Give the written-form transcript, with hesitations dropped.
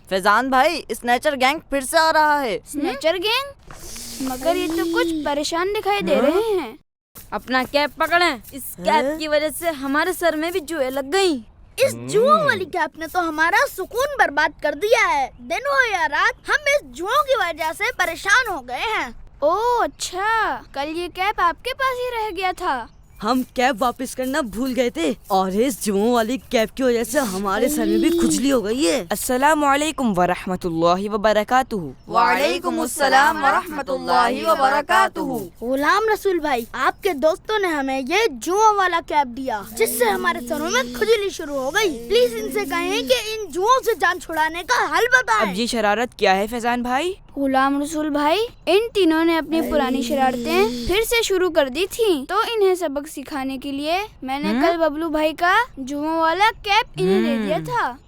فیضان بھائی، اسنیچر گینگ پھر سے آ رہا ہے۔ اسنیچر گینگ؟ مگر یہ تو کچھ پریشان دکھائی دے رہے ہیں۔ اپنا کیپ پکڑیں، اس کیپ کی وجہ سے ہمارے سر میں بھی جوئیں لگ گئیں۔ اس جوؤں والی کیپ نے تو ہمارا سکون برباد کر دیا ہے۔ دن ہو یا رات، ہم اس جوؤں کی وجہ سے پریشان ہو گئے ہیں۔ اوہ اچھا، کل یہ کیپ آپ کے پاس ہی رہ گیا تھا۔ ہم کیپ واپس کرنا بھول گئے تھے اور اس جوؤں والی کیپ کی وجہ سے ہمارے سر میں بھی کھجلی ہو گئی ہے۔ السلام علیکم ورحمۃ اللہ وبرکاتہ۔ وعلیکم السلام ورحمۃ اللہ وبرکاتہ۔ غلام رسول بھائی، آپ کے دوستوں نے ہمیں یہ جوؤں والا کیپ دیا جس سے ہمارے سروں میں کھجلی شروع ہو گئی۔ پلیز ان سے کہیں کہ ان جوؤں سے جان چھڑانے کا حل بتائیں۔ اب یہ شرارت کیا ہے فیضان بھائی؟ غلام رسول بھائی، ان تینوں نے اپنی پرانی شرارتیں پھر سے شروع کر دی تھیں، تو انہیں سبق سکھانے کے لیے میں نے کل ببلو بھائی کا جوؤں والا کیپ انہیں دے دیا تھا۔